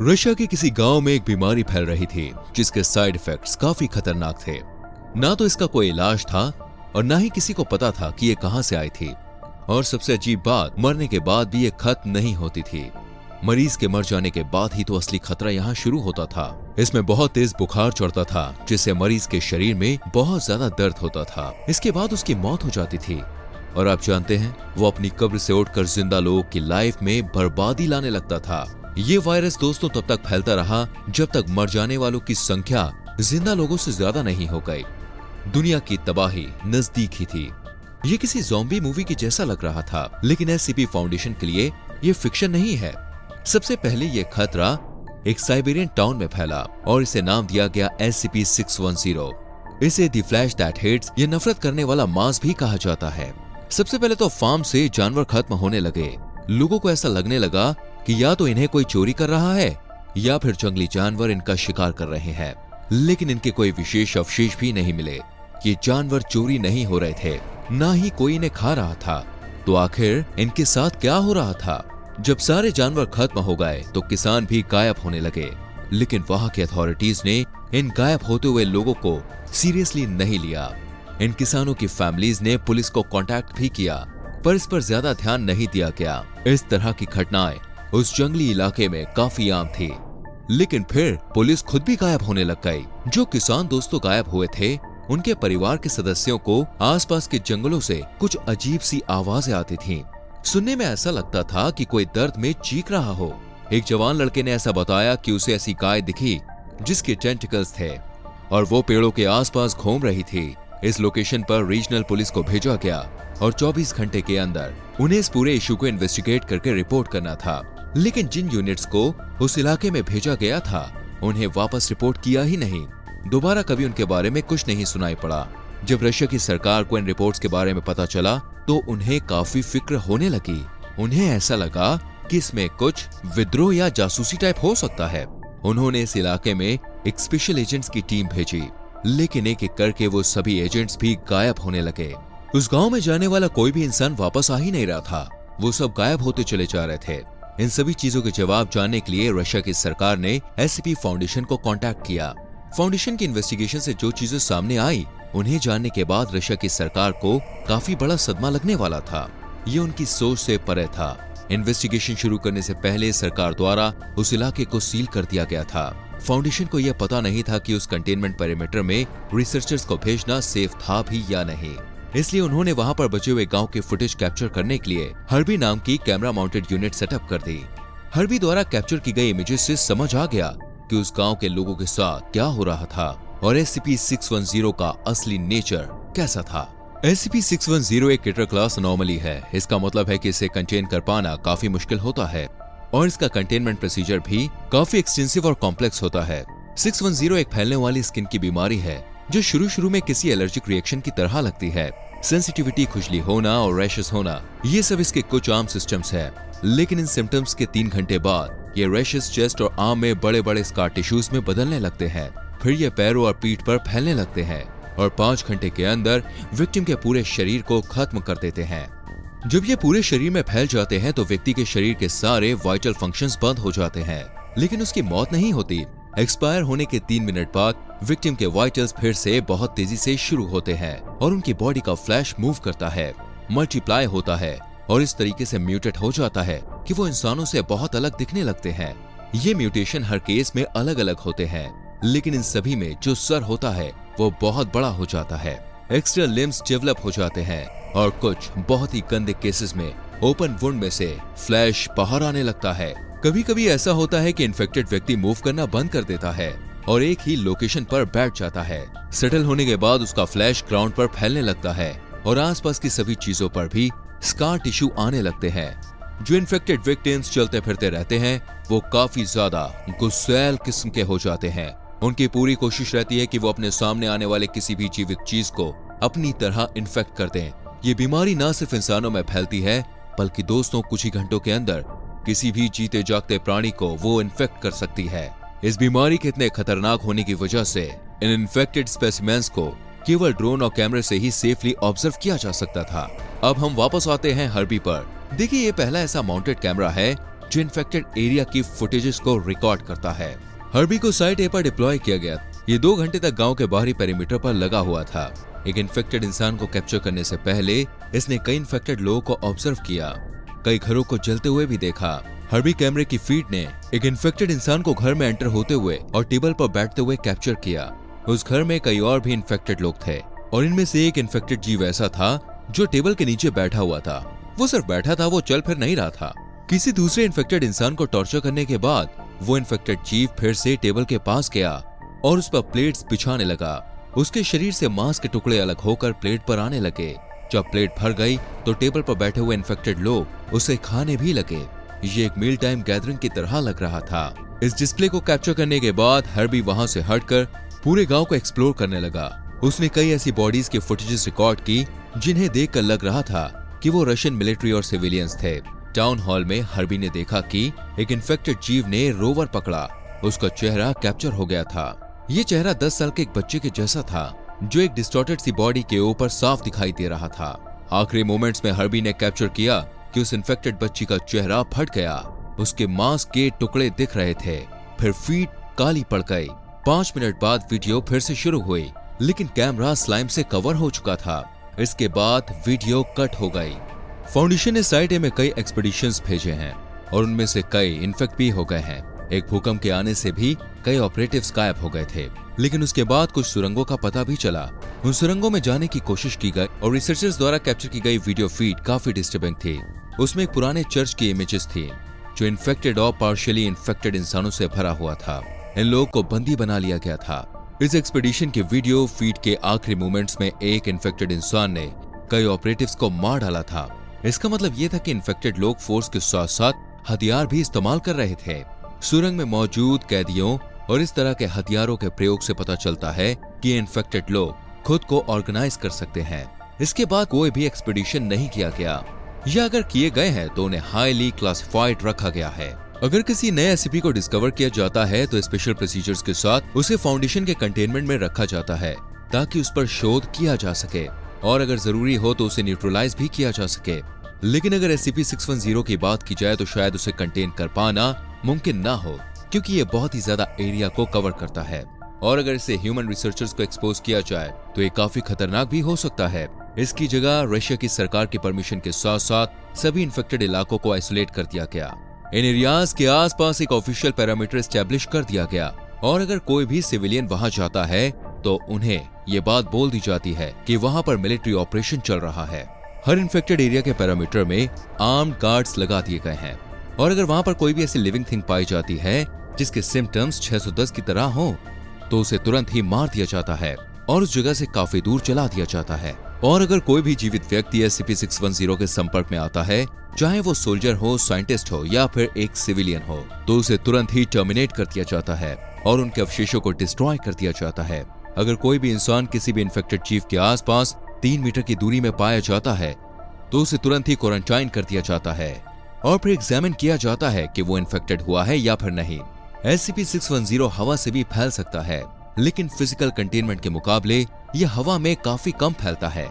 Russia के किसी गांव में एक बीमारी फैल रही थी जिसके साइड इफेक्ट्स काफी खतरनाक थे। ना तो इसका कोई इलाज था और ना ही किसी को पता था कि ये कहां से आई थी। और सबसे अजीब बात, मरने के बाद भी ये खत्म नहीं होती थी। मरीज के मर जाने के बाद ही तो असली खतरा यहाँ शुरू होता था। इसमें बहुत तेज बुखार चढ़ता था जिससे मरीज के शरीर में बहुत ज्यादा दर्द होता था। इसके बाद उसकी मौत हो जाती थी। और आप जानते हैं, वो अपनी कब्र से उठकर जिंदा लोगों की लाइफ में बर्बादी लाने लगता था। ये वायरस दोस्तों तब तक फैलता रहा जब तक मर जाने वालों की संख्या जिंदा लोगों से ज्यादा नहीं हो गई। दुनिया की तबाही नजदीक ही थी। ये किसी ज़ॉम्बी मूवी की जैसा लग रहा था, लेकिन एससीपी फाउंडेशन के लिए ये फिक्शन नहीं है। सबसे पहले ये खतरा एक साइबेरियन टाउन में फैला और इसे नाम दिया गया SCP-610। इसे द फ्लैश दैट हिट्स, ये नफरत करने वाला मास भी कहा जाता है। सबसे पहले तो फार्म से जानवर खत्म होने लगे। लोगों को ऐसा लगने लगा कि या तो इन्हें कोई चोरी कर रहा है या फिर जंगली जानवर इनका शिकार कर रहे हैं। लेकिन इनके कोई विशेष अवशेष भी नहीं मिले। ये जानवर चोरी नहीं हो रहे थे, ना ही कोई इन्हें खा रहा था। तो आखिर इनके साथ क्या हो रहा था? जब सारे जानवर खत्म हो गए तो किसान भी गायब होने लगे। लेकिन वहां की अथॉरिटीज ने इन गायब होते हुए लोगों को सीरियसली नहीं लिया। इन किसानों की फैमिलीज ने पुलिस को कांटेक्ट भी किया, पर इस पर ज्यादा ध्यान नहीं दिया गया। इस तरह की घटनाएं उस जंगली इलाके में काफी आम थी। लेकिन फिर पुलिस खुद भी गायब होने लग गई। जो किसान दोस्तों गायब हुए थे, उनके परिवार के सदस्यों को आसपास के जंगलों से कुछ अजीब सी आवाजें आती थीं। सुनने में ऐसा लगता था कि कोई दर्द में चीख रहा हो। एक जवान लड़के ने ऐसा बताया कि उसे ऐसी गाय दिखी जिसके टेंटिकल्स थे और वो पेड़ों के आसपास घूम रही थी। इस लोकेशन पर रीजनल पुलिस को भेजा गया और 24 घंटे के अंदर उन्हें इस पूरे इशू को इन्वेस्टिगेट करके रिपोर्ट करना था। लेकिन जिन यूनिट्स को उस इलाके में भेजा गया था, उन्हें वापस रिपोर्ट किया ही नहीं। दोबारा कभी उनके बारे में कुछ नहीं सुनाई पड़ा। जब रशिया की सरकार को इन रिपोर्ट्स के बारे में पता चला तो उन्हें काफी फिक्र होने लगी। उन्हें ऐसा लगा कि इसमें कुछ विद्रोह या जासूसी टाइप हो सकता है। उन्होंने इस इलाके में एक स्पेशल एजेंट्स की टीम भेजी, लेकिन एक एक करके वो सभी एजेंट्स भी गायब होने लगे। उस गांव में जाने वाला कोई भी इंसान वापस आ ही नहीं रहा था। वो सब गायब होते चले जा रहे थे। इन सभी चीजों के जवाब जानने के लिए रशिया की सरकार ने एससीपी फाउंडेशन को कांटेक्ट किया। फाउंडेशन की इन्वेस्टिगेशन से जो चीजें सामने आई, उन्हें जानने के बाद रशिया की सरकार को काफी बड़ा सदमा लगने वाला था। ये उनकी सोच से परे था। इन्वेस्टिगेशन शुरू करने से पहले सरकार द्वारा उस इलाके को सील कर दिया गया था। फाउंडेशन को यह पता नहीं था कि उस कंटेनमेंट पेरिमीटर में रिसर्चर्स को भेजना सेफ था भी या नहीं। इसलिए उन्होंने वहां पर बचे हुए गांव के फुटेज कैप्चर करने के लिए हर्बी नाम की कैमरा माउंटेड यूनिट सेटअप कर दी। हर्बी द्वारा कैप्चर की गई इमेजेस से समझ आ गया कि उस गांव के लोगों के साथ क्या हो रहा था और SCP-610 का असली नेचर कैसा था। SCP-610 एक क्रिटिकल क्लास अनोमली है। इसका मतलब है कि इसे कंटेन कर पाना काफी मुश्किल होता है और इसका कंटेनमेंट प्रोसीजर भी काफी एक्सटेंसिव और कॉम्प्लेक्स होता है। 610 एक फैलने वाली स्किन की बीमारी है जो शुरू में किसी एलर्जिक रिएक्शन की तरह लगती है। सेंसिटिविटी, खुजली होना और रैशेस होना, ये सब इसके कुछ आम सिस्टम्स है। लेकिन इन सिम्टम्स के 3 घंटे बाद ये रैशेस चेस्ट और आर्म में बड़े बड़े स्कार टिश्यूज में बदलने लगते हैं। फिर ये पैरों और पीठ पर फैलने लगते हैं और 5 घंटे के अंदर विक्टिम के पूरे शरीर को खत्म कर देते हैं। जब ये पूरे शरीर में फैल जाते हैं तो व्यक्ति के शरीर के सारे वाइटल फंक्शंस बंद हो जाते हैं, लेकिन उसकी मौत नहीं होती। एक्सपायर होने के 3 मिनट बाद विक्टिम के वाइटल्स फिर से बहुत तेजी से शुरू होते हैं और उनकी बॉडी का फ्लैश मूव करता है, मल्टीप्लाई होता है और इस तरीके से म्यूटेट हो जाता है कि वो इंसानों से बहुत अलग दिखने लगते हैं। ये म्यूटेशन हर केस में अलग अलग होते हैं, लेकिन इन सभी में जो सर होता है वो बहुत बड़ा हो जाता है। एक्स्ट्रा लिम्स डेवलप हो जाते हैं और कुछ बहुत ही गंदे केसेस में ओपन वुंड में से फ्लैश बाहर आने लगता है। कभी कभी ऐसा होता है कि इन्फेक्टेड व्यक्ति मूव करना बंद कर देता है और एक ही लोकेशन पर बैठ जाता है। सेटल होने के बाद उसका फ्लैश ग्राउंड पर फैलने लगता है और आसपास की सभी चीजों पर भी स्कार टिश्यू आने लगते हैं। जो इन्फेक्टेड विक्टिम्स चलते फिरते रहते हैं वो काफी ज्यादा गुस्सैल किस्म के हो जाते हैं। उनकी पूरी कोशिश रहती है कि वो अपने सामने आने वाले किसी भी जीवित चीज को अपनी तरह इन्फेक्ट कर दें। ये बीमारी न सिर्फ इंसानों में फैलती है, बल्कि दोस्तों कुछ ही घंटों के अंदर किसी भी जीते जागते प्राणी को वो इन्फेक्ट कर सकती है। इस बीमारी के इतने खतरनाक होने की वजह से इन इन्फेक्टेड स्पेसिमेंस को केवल ड्रोन और कैमरे से ही सेफली ऑब्जर्व किया जा सकता था। अब हम वापस आते हैं हर्बी पर। देखिए, ये पहला ऐसा माउंटेड कैमरा है जो इन्फेक्टेड एरिया की फुटेजेस को रिकॉर्ड करता है। हर्बी को साइट ए पर डिप्लॉय किया गया। ये 2 घंटे तक गांव के बाहरी पेरीमीटर पर लगा हुआ था। एक इन्फेक्टेड इंसान को कैप्चर करने से पहले इसने कई इन्फेक्टेड लोगों को ऑब्जर्व किया, कई घरों को जलते हुए भी देखा। हर्बी कैमरे की फीड ने एक इन्फेक्टेड इंसान को घर में एंटर होते हुए और टेबल पर बैठते हुए कैप्चर किया। उस घर में कई और भी इन्फेक्टेड लोग थे और इनमें से एक इन्फेक्टेड जीव ऐसा था जो टेबल के नीचे बैठा हुआ था। वो सिर्फ बैठा था, वो चल फिर नहीं रहा था। किसी दूसरे इन्फेक्टेड इंसान को टॉर्चर करने के बाद वो इन्फेक्टेड जीव फिर से टेबल के पास गया और उस पर प्लेट्स बिछाने लगा। उसके शरीर से मांस के टुकड़े अलग होकर प्लेट पर आने लगे। जब प्लेट भर गई तो टेबल पर बैठे हुए इन्फेक्टेड लोग उसे खाने भी लगे। ये एक मील टाइम गैदरिंग की तरह लग रहा था। इस डिस्प्ले को कैप्चर करने के बाद हर्बी वहां से हटकर पूरे गांव को एक्सप्लोर करने लगा। उसने कई ऐसी बॉडीज की फुटेजेस रिकॉर्ड की जिन्हें देखकर लग रहा था कि वो रशियन मिलिट्री और सिविलियंस थे। टाउन हॉल में हर्बी ने देखा कि एक इन्फेक्टेड जीव ने रोवर पकड़ा। उसका चेहरा कैप्चर हो गया था। ये चेहरा 10 साल के एक बच्चे के जैसा था जो एक डिस्टॉर्टेड सी बॉडी के ऊपर साफ दिखाई दे रहा था। आखिरी मोमेंट्स में हर्बी ने कैप्चर किया कि उस इन्फेक्टेड बच्ची का चेहरा फट गया। उसके मांस के टुकड़े दिख रहे थे। फिर फीट काली पड़ गई। 5 मिनट बाद वीडियो फिर से शुरू हुई, लेकिन कैमरा स्लाइम से कवर हो चुका था। इसके बाद वीडियो कट हो गई। फाउंडेशन ने साइट ए में कई एक्सपेडिशंस भेजे हैं और उनमें से कई इन्फेक्ट भी हो गए हैं। एक भूकंप के आने से भी कई ऑपरेटिव्स गायब हो गए थे, लेकिन उसके बाद कुछ सुरंगों का पता भी चला। उन सुरंगों में जाने की कोशिश की गई और रिसर्चर्स द्वारा कैप्चर की गई वीडियो फीड काफी डिस्टर्बिंग थी। उसमें एक पुराने चर्च की इमेजेस थी जो इन्फेक्टेड और पार्शियली इन्फेक्टेड इंसानों से भरा हुआ था। इन लोगों को बंदी बना लिया गया था। इस एक्सपेडिशन के वीडियो फीड के आखिरी मोमेंट्स में एक इन्फेक्टेड इंसान ने कई ऑपरेटिव्स को मार डाला था। इसका मतलब ये था कि इन्फेक्टेड लोग फोर्स के साथ साथ हथियार भी इस्तेमाल कर रहे थे। सुरंग में मौजूद कैदियों और इस तरह के हथियारों के प्रयोग से पता चलता है कि इन्फेक्टेड लोग खुद को ऑर्गेनाइज कर सकते हैं। इसके बाद कोई भी एक्सपेडिशन नहीं किया गया, या अगर किए गए हैं तो उन्हें हाईली क्लासिफाइड रखा गया है। अगर किसी नए एससीपी को डिस्कवर किया जाता है तो स्पेशल प्रोसीजर्स के साथ उसे फाउंडेशन के कंटेनमेंट में रखा जाता है ताकि उस पर शोध किया जा सके और अगर जरूरी हो तो उसे न्यूट्रलाइज भी किया जा सके। लेकिन अगर SCP-610 की बात की जाए तो शायद उसे कंटेन कर पाना मुमकिन ना हो, क्योंकि ये बहुत ही ज्यादा एरिया को कवर करता है और अगर इसे ह्यूमन रिसर्चर्स को एक्सपोज किया जाए तो ये काफी खतरनाक भी हो सकता है। इसकी जगह रशिया की सरकार की परमिशन के साथ साथ सभी इन्फेक्टेड इलाकों को आइसोलेट कर दिया गया। इन एरियाज के आसपास एक ऑफिशियल पैरामीटर एस्टेब्लिश कर दिया गया और अगर कोई भी सिविलियन वहां जाता है तो उन्हें ये बात बोल दी जाती है कि वहां पर मिलिट्री ऑपरेशन चल रहा है। हर इन्फेक्टेड एरिया के पैरामीटर में आर्म्ड गार्ड्स लगा दिए गए हैं और अगर वहां पर कोई भी ऐसी लिविंग थिंग पाई जाती है जिसके सिम्टम्स 610 की तरह हो तो उसे तुरंत ही मार दिया जाता है और उस जगह से काफी दूर चला दिया जाता है। और अगर कोई भी जीवित व्यक्ति SCP-610 के संपर्क में आता है, चाहे वो सोल्जर हो, साइंटिस्ट हो या फिर एक सिविलियन हो, तो उसे तुरंत ही टर्मिनेट कर दिया जाता है और उनके अवशेषों को डिस्ट्रॉय कर दिया जाता है। अगर कोई भी इंसान किसी भी इन्फेक्टेड जीव के आसपास 3 मीटर की दूरी में पाया जाता है तो उसे तुरंत ही क्वारंटाइन कर दिया जाता है और फिर एग्जामिन किया जाता है कि वो इन्फेक्टेड हुआ है या फिर नहीं। SCP-610 हवा से भी फैल सकता है, लेकिन फिजिकल कंटेनमेंट के मुकाबले ये हवा में काफी कम फैलता है।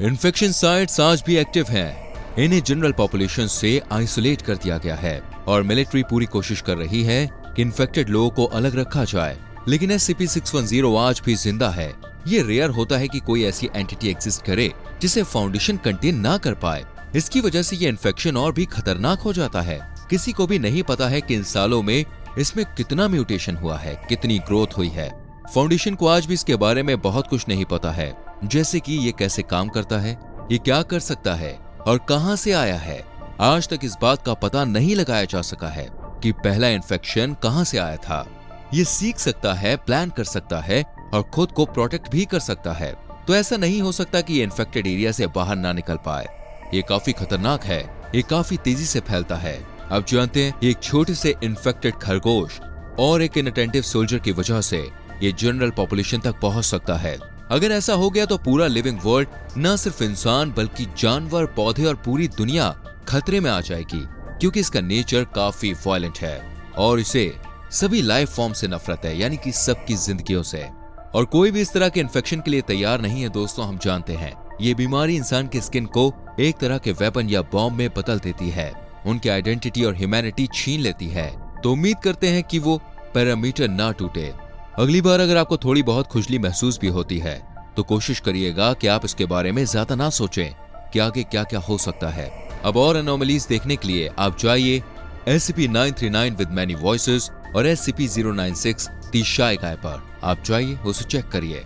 इन्फेक्शन साइट्स आज भी एक्टिव हैं। इन्हें जनरल पॉपुलेशन से आइसोलेट कर दिया गया है और मिलिट्री पूरी कोशिश कर रही है कि इन्फेक्टेड लोगों को अलग रखा जाए, लेकिन SCP-610 आज भी जिंदा है। ये रेयर होता है कि कोई ऐसी एंटिटी एग्जिस्ट करे जिसे फाउंडेशन कंटेन ना कर पाए। इसकी वजह से ये इन्फेक्शन और भी खतरनाक हो जाता है। किसी को भी नहीं पता है कि इन सालों में इसमें कितना म्यूटेशन हुआ है, कितनी ग्रोथ हुई है। फाउंडेशन को आज भी इसके बारे में बहुत कुछ नहीं पता है, जैसे कि ये कैसे काम करता है, ये क्या कर सकता है और कहां से आया है। आज तक इस बात का पता नहीं लगाया जा सका है कि पहला इन्फेक्शन कहां से आया था। ये सीख सकता है, प्लान कर सकता है और खुद को प्रोटेक्ट भी कर सकता है। तो ऐसा नहीं हो सकता कि ये इन्फेक्टेड एरिया से बाहर ना निकल पाए। ये काफी खतरनाक है, ये काफी तेजी से फैलता है। अब जानते हैं, एक छोटे से इन्फेक्टेड खरगोश और एक इनअटेंटिव सोल्जर की वजह से ये जनरल पॉपुलेशन तक पहुंच सकता है। अगर ऐसा हो गया तो पूरा लिविंग वर्ल्ड, न सिर्फ इंसान बल्कि जानवर, पौधे और पूरी दुनिया खतरे में आ जाएगी, क्योंकि इसका नेचर काफी वायलेंट है और इसे सभी लाइफ फॉर्म से नफरत है, यानी कि सबकी जिंदगियों से। और कोई भी इस तरह के इन्फेक्शन के लिए तैयार नहीं है। दोस्तों, हम जानते हैं ये बीमारी इंसान के स्किन को एक तरह के वेपन या बॉम्ब में बदल देती है। उनकी आइडेंटिटी और ह्यूमैनिटी छीन लेती है। तो उम्मीद करते हैं कि वो पैरामीटर ना टूटे। अगली बार अगर आपको थोड़ी बहुत खुजली महसूस भी होती है तो कोशिश करिएगा कि आप इसके बारे में ज्यादा ना सोचें कि आगे क्या क्या हो सकता है। अब और एनोमलीज देखने के लिए आप जाइए SCP-939 विद मैनी वॉइसेस और SCP-096 द शाय गाय पर। आप जाइए उसे चेक करिए।